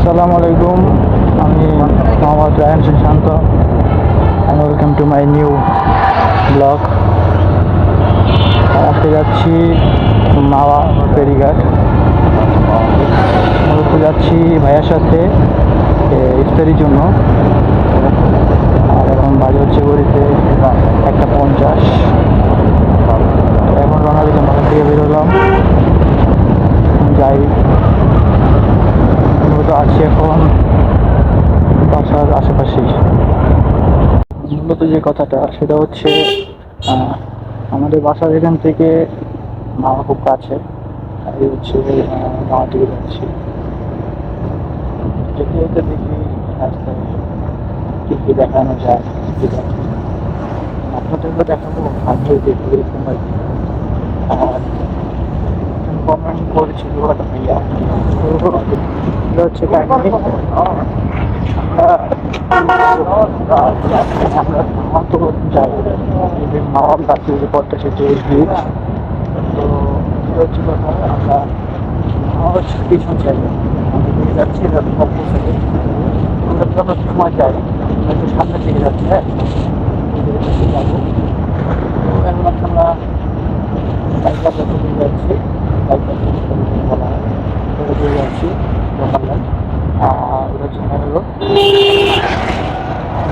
আসসালামু আলাইকুম। আমি Mohammad Raihan Sushanto and welcome to my new blog. আজকে যাচ্ছি মাওয়া ফেরিঘাট। মূলত যাচ্ছি ভাইয়ার সাথে ইফতারির জন্য। আর এখন বাজে হচ্ছে ঘড়িতে 1:50। এখন রওনা দিলাম, বাসা থেকে বেরোলাম, যাই। মূলত আছি এখন বাসার আশেপাশেই। মূলত যে কথাটা সেটা হচ্ছে আমাদের বাসার এখান থেকে মামা খুব কাছে। এই হচ্ছে মামা থেকে যাচ্ছি। যেতে যেতে দেখি রাস্তায় কী কী দেখানো যায়, কী দেখি আপনাদেরকে দেখাবো। আমিও দেখবো এরকম আর কি। আর কমেন্ট করেছিল একটা ভাইয়া, তো হচ্ছে কাহিনী। আমরা তো যাই মাওয়ার কাছে যে পথটা সেটি ব্রিজ। তো হচ্ছে কথা, আমরা হচ্ছে পিছন জায়গা যাচ্ছি অপোজিটে। আমরা তো আমরা সময় যাই, আমরা একটু সামনের দিকে যাচ্ছি। হ্যাঁ, যাবো। তো এখন হচ্ছে আমরা বাইক দিয়ে যাচ্ছি, বাইক বলা হয় ওটা দিয়ে যাচ্ছি লোকাল। ওটা হচ্ছে হলো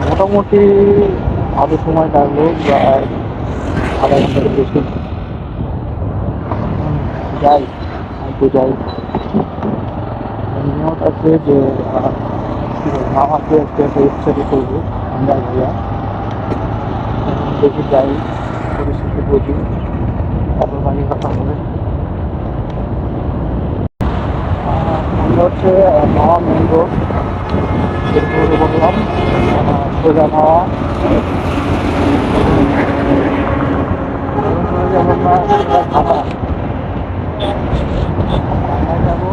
মোটামুটি ভালো সময় লাগলো, প্রায় আধা ঘন্টার বেশি। যাই একটু যাই, নিয়ত আছে যে মামাকে একটা ইচ্ছাটি করবো আমরা ভাইয়া। দেখি যাই, পরিস্থিতি বুঝি, তারপর বাড়ির কথা বলে। আমরা হচ্ছে মামা মেন রোড বললাম, সোজা মাওয়া। যাবো না, ঢাকা যাবো,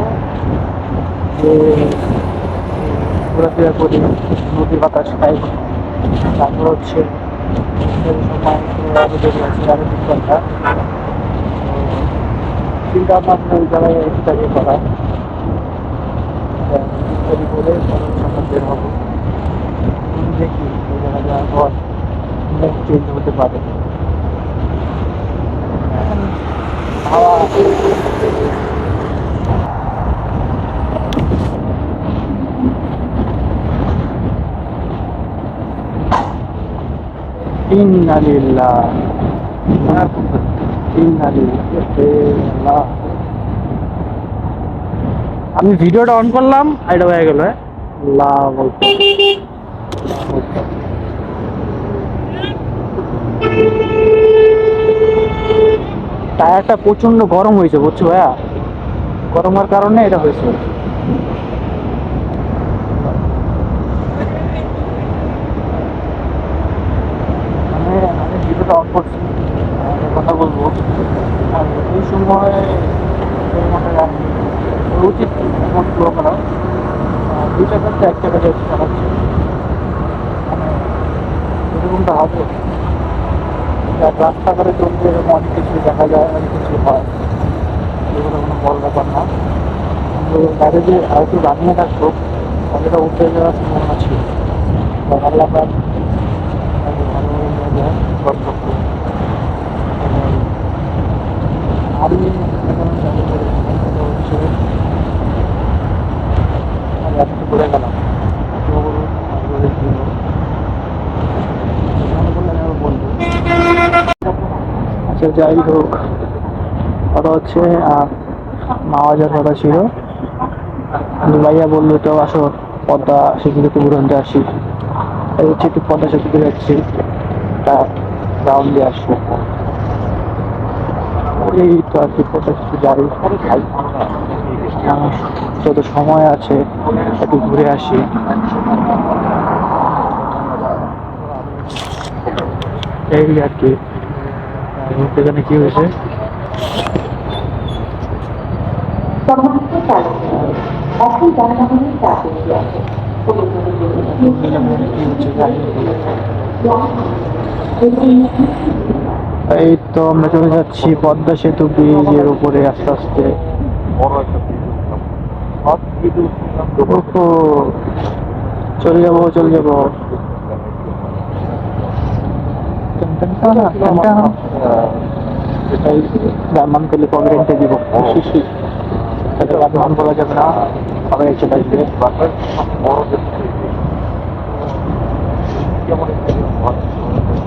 যে ঘোরাফেরা করি, নদী বাতাস খাই। তারপর হচ্ছে সময় আরো দেরি আছে, আরো 3 ঘন্টা। চিন্তা ভাবনা ওই জায়গায় ইফতারি করা, ইফতারি করে আমরা বের হবো। দেখি ওই জায়গায় যাওয়ার পর মুখ চেঞ্জ হতে পারে। হাওয়া ইন্নালিল্লাহ ইন্নালিল্লাহ। আমি ভিডিওটা অন করলাম, এটা হয়ে গেল। টায়ারটা প্রচন্ড গরম হয়েছে, বুঝছো ভাইয়া? গরম হওয়ার কারণে এটা হয়েছে। মানে আমি ভিডিওটা অন করছি, কথা বলবো। আর এই সময় উচিত এমন ফ্লো করা, 2 টাকাতে 1 টাকা যাচ্ছে চালাচ্ছে। মানে এরকমটা হবে। রাস্তাঘাটে চলতে এরকম অনেক কিছু দেখা যায়, অনেক কিছু হয়, এগুলো কোনো বড় ব্যাপার না। কিন্তু গাড়ি যে আর একটু বানিয়ে রাখতো, তাদেরটা উঠে যাওয়ার সম্ভাবনা ছিল। আল্লাহ পাক ভালো নিয়ে যায় কর্তব্য। আমি হচ্ছে রাস্তা করে গেলাম, বলবো। আচ্ছা, যাই হোক, কথা হচ্ছে মাওয়া যাওয়ার কথা ছিল, কিন্তু ভাইয়া বললো তো আসো পদ্মা সেতুতে ঘুরতে আসি। এই হচ্ছে একটু পদ্মা সেতুতে যাচ্ছি, তা রাউন্ড দিয়ে আসবো। এই তো আর কি, পদ্মা সেতু যাই, যত সময় আছে একটু ঘুরে আসি। এই আর কি। এখানে কি হয়েছে? এই তো আমরা চলে যাচ্ছি পদ্মা সেতু ব্রিজের উপরে আস্তে আস্তে। ওহো, চলে যাবো চলে যাবো। এটাই জার্মান করলে কবে রেন্টে দিব শিশি, তাহলে জার্মান বলা যাবে না, সবাই চলে আসবে।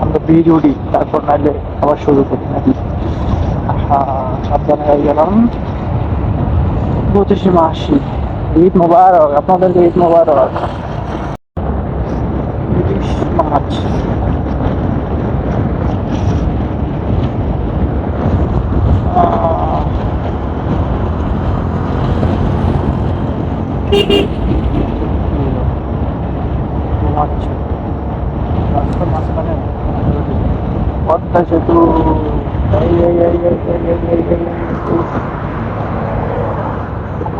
আমরা ব্রিজ উঠি, তারপর নাইলে আবার শুরু করি নাকি। সাবধানে হয়ে গেলাম। 25শে ঈদ মোবারক, আপনাদেরকে ঈদ মোবারক। 25 মার্চ। ঘুমাচ্ছে রাস্তার মাঝখানে পদ্মা সেতু।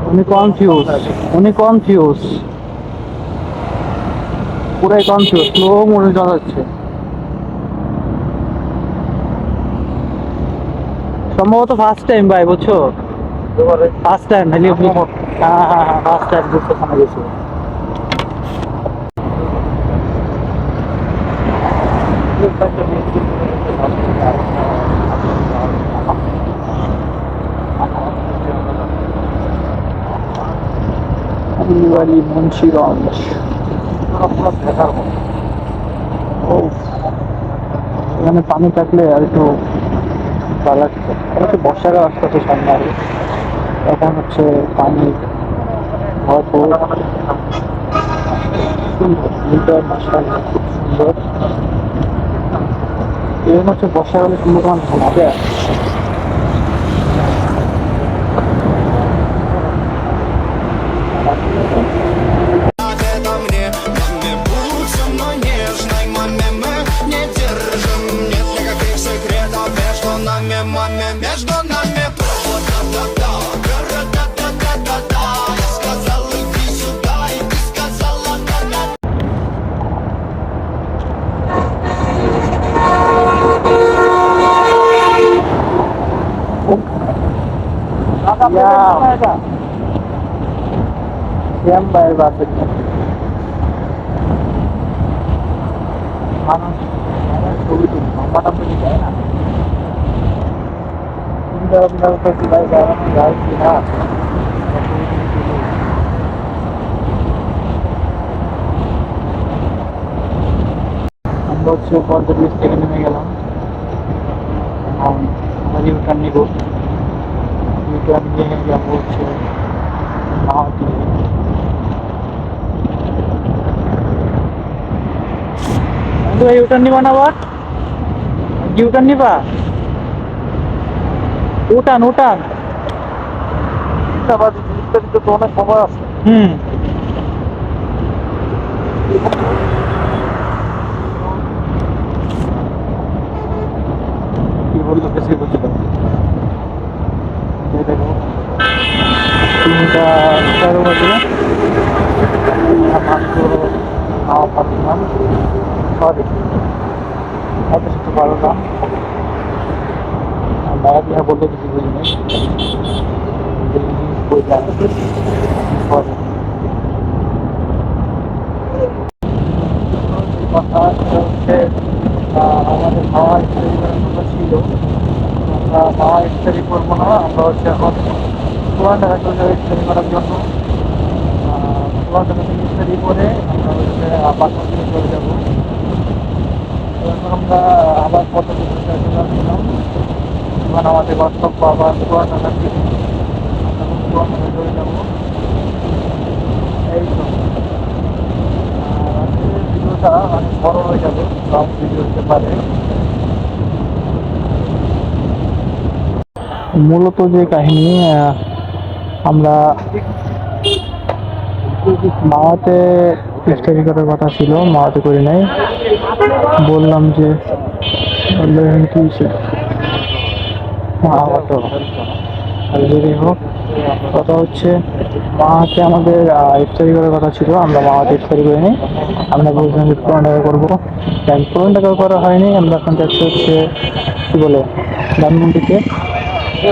উনি কনফিউজ, উনি কনফিউজ, পুরাই কনফিউজ, স্লো মনে চালাচ্ছে সম্ভবত। ফার্স্ট টাইম ভাই, বুঝছো, ফার্স্ট টাইম। হ্যাঁ হ্যাঁ হ্যাঁ, ফার্স্ট টাইম বুঝতে শোনা গেছে। হলদিবাড়ি মুন্সিগঞ্জ। ও, এখানে পানি থাকলে আর একটু ভালো লাগতো। হচ্ছে বর্ষাকাল আসতে হচ্ছে সামনে আগে, এখন হচ্ছে পানি ভরপুর। সুন্দর মাসাল্লাহ, খুব সুন্দর। এখন হচ্ছে বর্ষাকালে সুন্দরবন ঘুমাবে। Между нами провода, да-да-да-да-да-да. Я сказал, иди сюда, и ты сказала да-да. শ্যাম ভাইয়ের বাসে মানুষ ছবি তুলি, লম্বাটা পেয়ে যায় না। চিন্তা ভাবনা করতেছি ভাই, বেড়ানো যায় কি না। আমরা হচ্ছে পদ্মা ব্রিজ থেকে নেমে গেলাম, এখন ইউটার্ন নিব। ইউটার্ন নিয়ে যাবো হচ্ছে মাওয়া। ভাই ইউটার্ন নিবা না, আবার ইউটার্ন নিবা? উঠান উঠান। তো অনেক খবর আছে। কি বললো বেশি বুঝলো। দেখো 3টা 11 বাজে, মাত্র নাও পাচ্ছিলাম। সরি, এত কিছু ভালো না। মায়া বিহা বলতে কিছু বুঝি নেই। কথা হচ্ছে আমাদের মাওয়া ইফতারি করার কথা ছিল। আমরা মাওয়া ইফতারি করবো না, আমরা হচ্ছে এখন পুরান ঢাকা চলে যাবো ইফতারি করার জন্য। পুরান ঢাকা থেকে ইফতারি করে আমরা হচ্ছে আবার মন্দিরে চলে যাবো। এখন আমরা আবার পদ্ধতি চলে আসছিলাম। এখন আমাদের গন্তব্য আবার পুরান ঢাকার দিকে, আমরা পুরান ঢাকা চলে যাবো। এই তো আজকের ভিডিওটা অনেক বড় হয়ে যাবে, লং ভিডিও হতে পারে। মূলত যে কাহিনী, আমরা মাওয়াতে ইফতারি করার কথা ছিল, মাওয়াতে করি নাই। বললাম যে কি যদি হোক, কথা হচ্ছে মাওয়াতে আমাদের ইফতারি করার কথা ছিল, আমরা মাওয়াতে ইফতারি করিনি। আমরা বলছিলাম যে পুরান ঢাকা করবো, পুরান ঢাকা করা হয়নি। আমরা এখন যাচ্ছি হচ্ছে কি বলে ধানমন্ডিতে।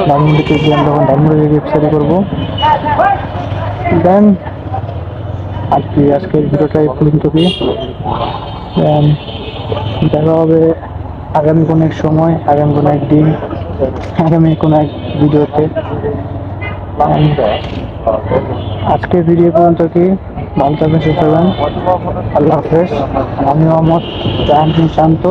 ধানমন্ডিতে গিয়ে আমরা এখন ধানমন্ডি ইফতারি করবো। দেন আর কি আজকের ভিডিওটা এই পর্যন্ত কি দেন দেখা হবে আগামী কোনো এক সময়, আগামী কোনো একদিন, আগামী কোনো এক ভিডিওতে। আজকের ভিডিও পর্যন্ত কি, ভালো থাকবেন, সুস্থ থাকবেন, আল্লাহ হাফেজ। আমি মোহাম্মদ জাহাঙ্গীর শান্ত।